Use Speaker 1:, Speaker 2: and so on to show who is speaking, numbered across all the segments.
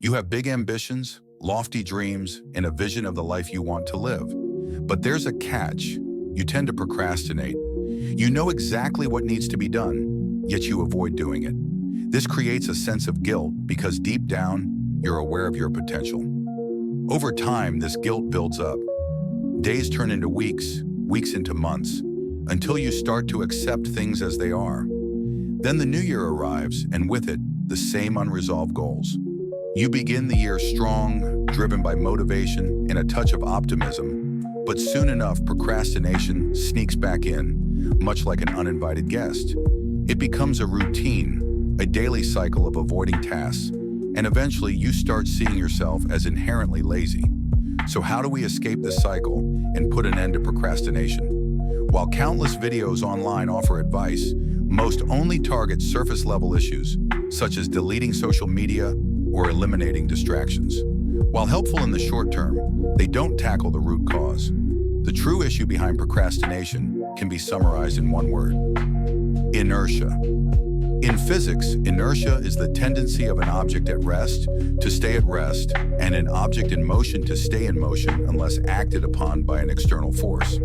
Speaker 1: You have big ambitions, lofty dreams, and a vision of the life you want to live. But there's a catch. You tend to procrastinate. You know exactly what needs to be done, yet you avoid doing it. This creates a sense of guilt because deep down, you're aware of your potential. Over time, this guilt builds up. Days turn into weeks, weeks into months, until you start to accept things as they are. Then the new year arrives, and with it, the same unresolved goals. You begin the year strong, driven by motivation and a touch of optimism, but soon enough, procrastination sneaks back in, much like an uninvited guest. It becomes a routine, a daily cycle of avoiding tasks, and eventually you start seeing yourself as inherently lazy. So how do we escape this cycle and put an end to procrastination? While countless videos online offer advice, most only target surface-level issues, such as deleting social media or eliminating distractions. While helpful in the short term, they don't tackle the root cause. The true issue behind procrastination can be summarized in one word: inertia. In physics, inertia is the tendency of an object at rest to stay at rest and an object in motion to stay in motion unless acted upon by an external force.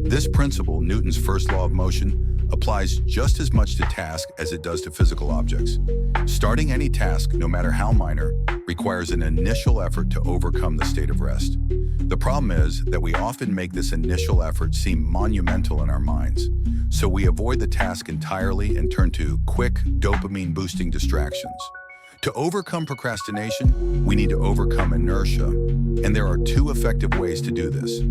Speaker 1: This principle, Newton's first law of motion, applies just as much to tasks as it does to physical objects. Starting any task, no matter how minor, requires an initial effort to overcome the state of rest. The problem is that we often make this initial effort seem monumental in our minds, so we avoid the task entirely and turn to quick, dopamine-boosting distractions. To overcome procrastination, we need to overcome inertia, and there are two effective ways to do this.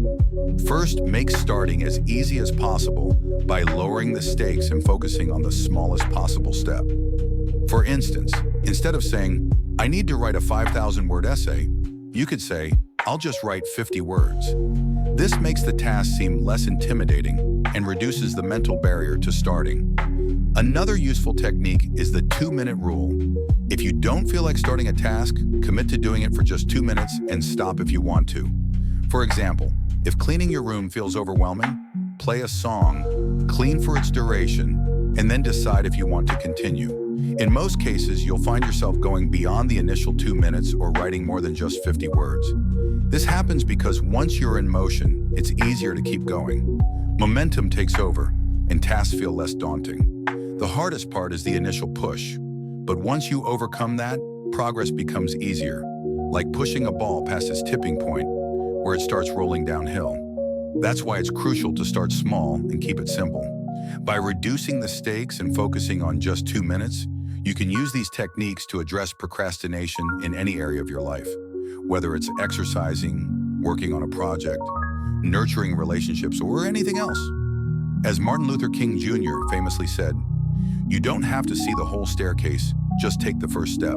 Speaker 1: First, make starting as easy as possible by lowering the stakes and focusing on the smallest possible step. For instance, instead of saying, "I need to write a 5,000-word essay," you could say, "I'll just write 50 words." This makes the task seem less intimidating and reduces the mental barrier to starting. Another useful technique is the 2-minute rule. If you don't feel like starting a task, commit to doing it for just 2 minutes and stop if you want to. For example, if cleaning your room feels overwhelming, play a song, clean for its duration, and then decide if you want to continue. In most cases, you'll find yourself going beyond the initial 2 minutes or writing more than just 50 words. This happens because once you're in motion, it's easier to keep going. Momentum takes over, and tasks feel less daunting. The hardest part is the initial push, but once you overcome that, progress becomes easier, like pushing a ball past its tipping point, where it starts rolling downhill. That's why it's crucial to start small and keep it simple. By reducing the stakes and focusing on just 2 minutes, you can use these techniques to address procrastination in any area of your life, whether it's exercising, working on a project, nurturing relationships, or anything else. As Martin Luther King Jr. famously said, "You don't have to see the whole staircase, just take the first step."